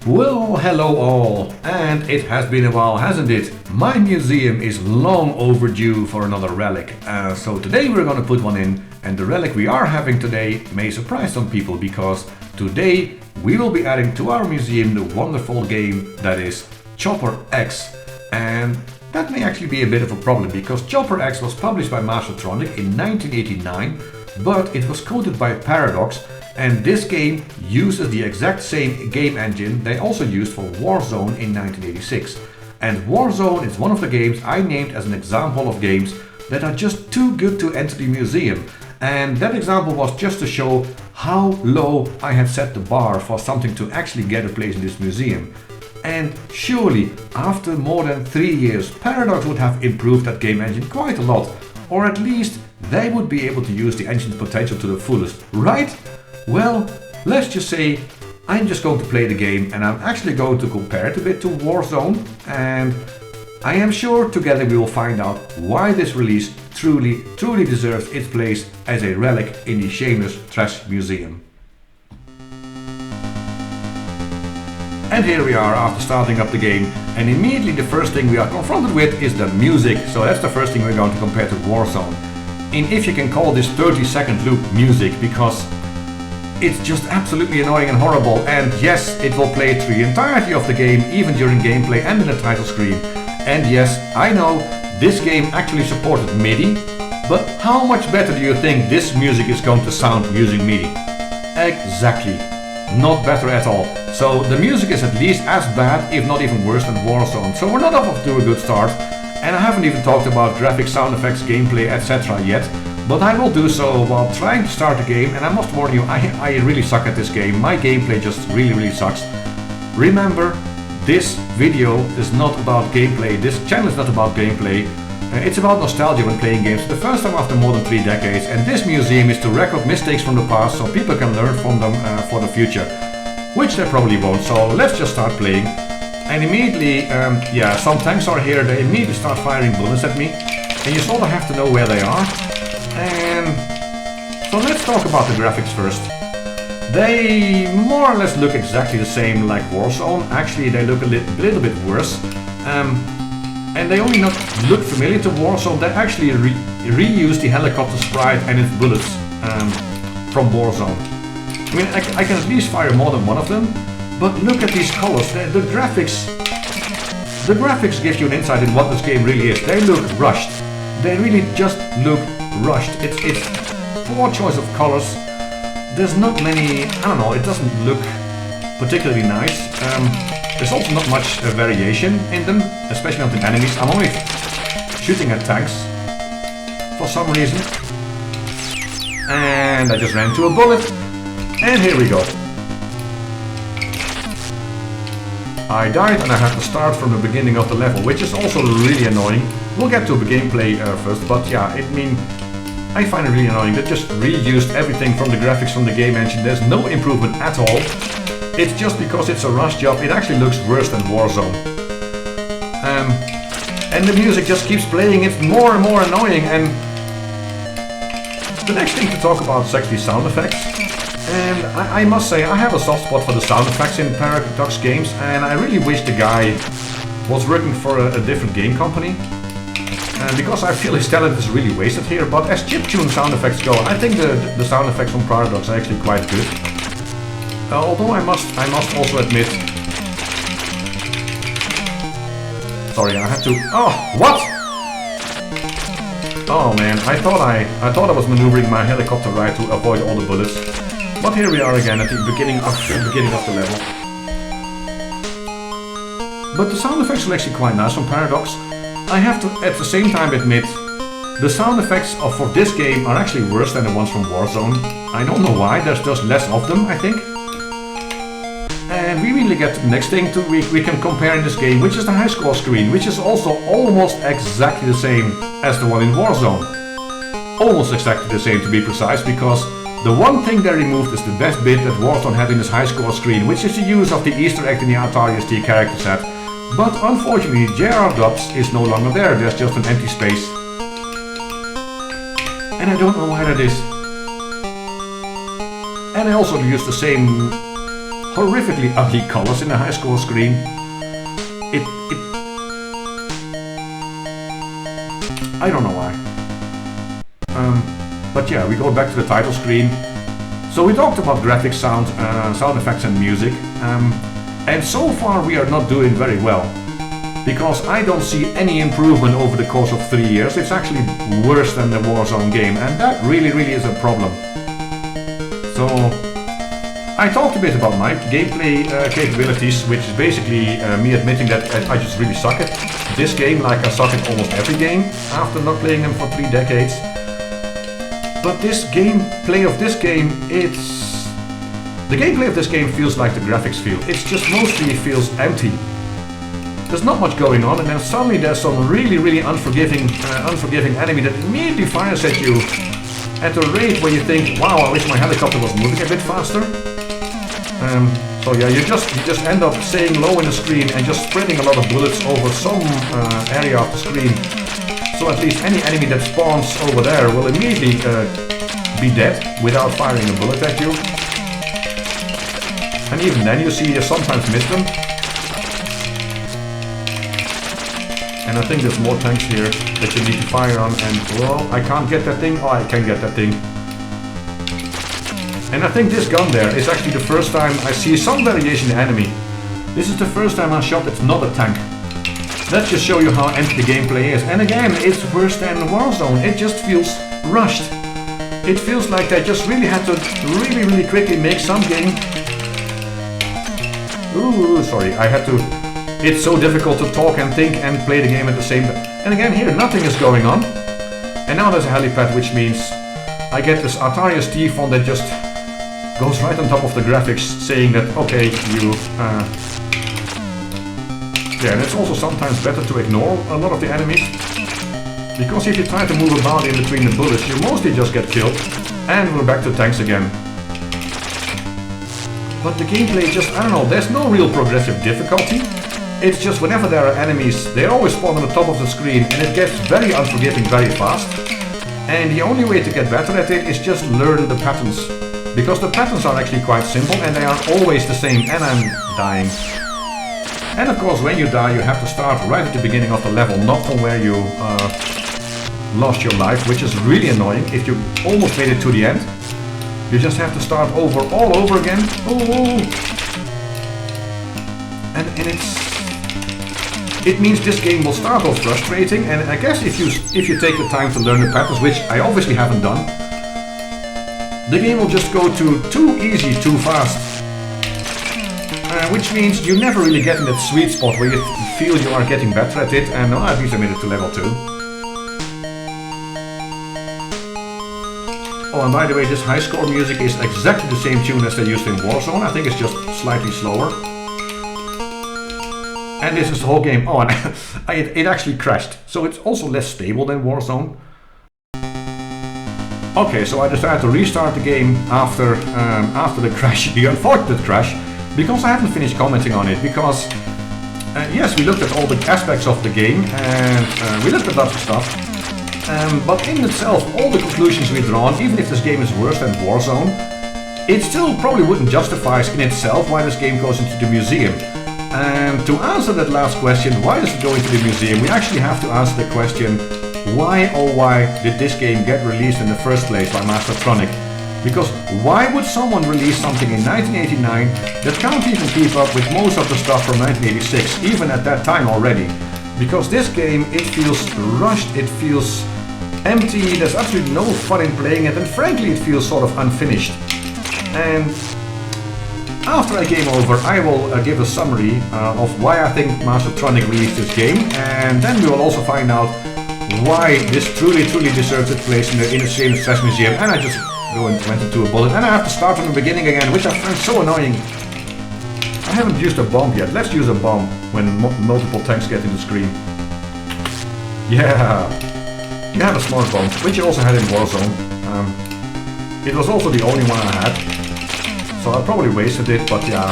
Well, hello all, and it has been a while, hasn't it? My museum is long overdue for another relic, so today we're gonna put one in, and the relic we are having today may surprise some people because today we will be adding to our museum the wonderful game that is Chopper X, and that may actually be a bit of a problem because Chopper X was published by Mastertronic in 1989, but it was coded by Paradox. And this game uses the exact same game engine they also used for Warzone in 1986. And Warzone is one of the games I named as an example of games that are just too good to enter the museum. And that example was just to show how low I have set the bar for something to actually get a place in this museum. And surely, after more than 3 years, Paradox would have improved that game engine quite a lot. Or at least they would be able to use the engine's potential to the fullest, right? Well, let's just say I'm just going to play the game and I'm actually going to compare it a bit to Warzone, and I am sure together we will find out why this release truly deserves its place as a relic in the Shameless Trash Museum. And here we are after starting up the game, and immediately the first thing we are confronted with is the music. So that's the first thing we're going to compare to Warzone. And if you can call this 30-second loop music, because it's just absolutely annoying and horrible, and yes, it will play through the entirety of the game, even during gameplay and in the title screen. And yes, I know, this game actually supported MIDI, but how much better do you think this music is going to sound using MIDI? Exactly, not better at all. So the music is at least as bad, if not even worse than Warzone, so we're not off to a good start. And I haven't even talked about graphics, sound effects, gameplay, etc. yet. But I will do so while trying to start the game, and I must warn you, I really suck at this game. My gameplay just really sucks. Remember, this video is not about gameplay, this channel is not about gameplay. It's about nostalgia when playing games for the first time after more than 3 decades, and this museum is to record mistakes from the past so people can learn from them for the future. Which they probably won't, so let's just start playing. And immediately, yeah, some tanks are here, they immediately start firing bullets at me, and you sort of have to know where they are. And so let's talk about the graphics first. They more or less look exactly the same like Warzone. Actually, they look a little bit worse. And they only not look familiar to Warzone. They actually reuse the helicopter sprite and its bullets from Warzone. I mean, I can at least fire more than one of them. But look at these colors. The graphics give you an insight in what this game really is. They look rushed. They really just look rushed. It's poor choice of colors. There's not many, I don't know, it doesn't look particularly nice. There's also not much variation in them, especially on the enemies. I'm only shooting at tanks for some reason. And I just ran into a bullet. And here we go. I died and I have to start from the beginning of the level, which is also really annoying. We'll get to the gameplay first, but yeah, I find it really annoying. They just reused everything from the graphics from the game engine. There's no improvement at all. It's just because it's a rush job, it actually looks worse than Warzone. And the music just keeps playing, it's more and more annoying. And the next thing to talk about is actually sound effects. And I must say, I have a soft spot for the sound effects in Paradox games, and I really wish the guy was working for a different game company. Because I feel his talent is really wasted here, but as chiptune sound effects go, I think the sound effects from Paradox are actually quite good. Although I must also admit... Sorry, I had to... Oh, what? Oh man, I thought I was maneuvering my helicopter right to avoid all the bullets. But here we are again at the beginning of the level. But the sound effects are actually quite nice from Paradox. I have to at the same time admit, the sound effects for this game are actually worse than the ones from Warzone. I don't know why, there's just less of them, I think. And we really get to the next thing we can compare in this game, which is the high score screen, which is also almost exactly the same as the one in Warzone. Almost exactly the same, to be precise, because the one thing they removed is the best bit that Warzone had in this high score screen, which is the use of the Easter egg in the Atari ST character set. But unfortunately, JR Dubs is no longer there, there's just an empty space. And I don't know why that is. And I also used the same horrifically ugly colors in the high score screen. I don't know why. But yeah, we go back to the title screen. So we talked about graphics, sound effects and music. And so far we are not doing very well. Because I don't see any improvement over the course of 3 years. It's actually worse than the Warzone game, and that really is a problem. So I talked a bit about my gameplay capabilities, which is basically me admitting that I just really suck at this game, like I suck at almost every game after not playing them for 3 decades. But this gameplay of this game, the gameplay of this game feels like the graphics feel. It's just mostly feels empty. There's not much going on, and then suddenly there's some really unforgiving enemy that immediately fires at you at a rate where you think, wow, I wish my helicopter was moving a bit faster. So yeah, you just end up staying low in the screen and just spreading a lot of bullets over some area of the screen. So at least any enemy that spawns over there will immediately be dead without firing a bullet at you. And even then you see you sometimes miss them. And I think there's more tanks here that you need to fire on, and well, I can't get that thing. Oh, I can get that thing. And I think this gun there is actually the first time I see some variation in enemy. This is the first time I shot it's not a tank. Let's just show you how empty the gameplay is. And again, it's worse than Warzone. It just feels rushed. It feels like they just really had to really quickly make some game. Ooh, sorry, I had to. It's so difficult to talk and think and play the game at the same time. And again, here nothing is going on. And now there's a helipad, which means I get this Atari ST font that just goes right on top of the graphics, saying that okay, yeah, and it's also sometimes better to ignore a lot of the enemies, because if you try to move about in between the bullets, you mostly just get killed. And we're back to tanks again. But the gameplay just, I don't know, there's no real progressive difficulty. It's just whenever there are enemies, they always spawn on the top of the screen, and it gets very unforgiving very fast. And the only way to get better at it is just learn the patterns. Because the patterns are actually quite simple and they are always the same, and I'm dying. And of course when you die you have to start right at the beginning of the level, not from where you lost your life, which is really annoying if you almost made it to the end. You just have to start over all over again. Oh. And it means this game will start off frustrating, and I guess if you take the time to learn the patterns, which I obviously haven't done, the game will just go to too easy, too fast. Which means you never really get in that sweet spot where you feel you are getting better at it, and at least I made it to level 2. Oh, and by the way, this high score music is exactly the same tune as they used in Warzone. I think it's just slightly slower. And this is the whole game. Oh, and it actually crashed. So it's also less stable than Warzone. Okay, so I decided to restart the game after the crash, the unfortunate crash, because I haven't finished commenting on it. Because yes, we looked at all the aspects of the game, and we looked at lots of stuff. But in itself, all the conclusions we've drawn, even if this game is worse than Warzone, it still probably wouldn't justify in itself why this game goes into the museum. And to answer that last question, why does it go into the museum, we actually have to answer the question, why oh why did this game get released in the first place by Mastertronic? Because why would someone release something in 1989 that can't even keep up with most of the stuff from 1986, even at that time already? Because this game, it feels rushed, it feels empty, there's absolutely no fun in playing it, and frankly it feels sort of unfinished. And after I game over, I will give a summary of why I think Mastertronic released this game, and then we will also find out why this truly deserves its place in the Shameless Stress Museum. And I just went into a bullet, and I have to start from the beginning again, which I find so annoying. I haven't used a bomb yet. Let's use a bomb when multiple tanks get in the screen. Yeah, you have a smart bomb, which you also had in Warzone. It was also the only one I had, so I probably wasted it, but yeah.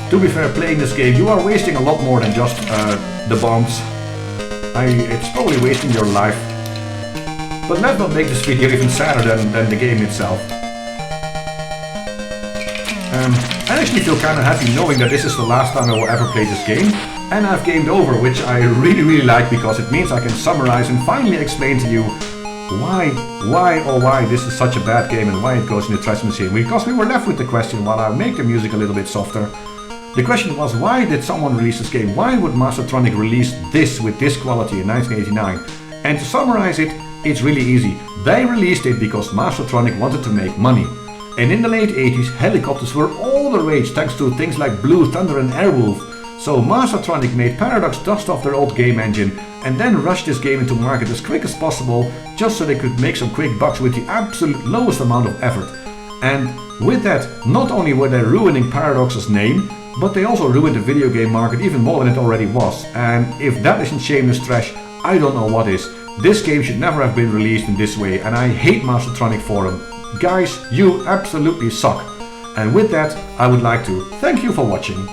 To be fair, playing this game, you are wasting a lot more than just the bombs. It's probably wasting your life. But let's not make this video even sadder than the game itself. I actually feel kind of happy knowing that this is the last time I will ever play this game, and I've gamed over, which I really like, because it means I can summarize and finally explain to you why this is such a bad game and why it goes in the trash machine. Because we were left with the question while I make the music a little bit softer. The question was, why did someone release this game? Why would Mastertronic release this with this quality in 1989? And to summarize it, it's really easy. They released it because Mastertronic wanted to make money. And in the late 80s, helicopters were all the rage thanks to things like Blue Thunder and Airwolf. So Mastertronic made Paradox dust off their old game engine and then rushed this game into market as quick as possible, just so they could make some quick bucks with the absolute lowest amount of effort. And with that, not only were they ruining Paradox's name, but they also ruined the video game market even more than it already was. And if that isn't shameless trash, I don't know what is. This game should never have been released in this way, and I hate Mastertronic for them. Guys, you absolutely suck. And with that, I would like to thank you for watching.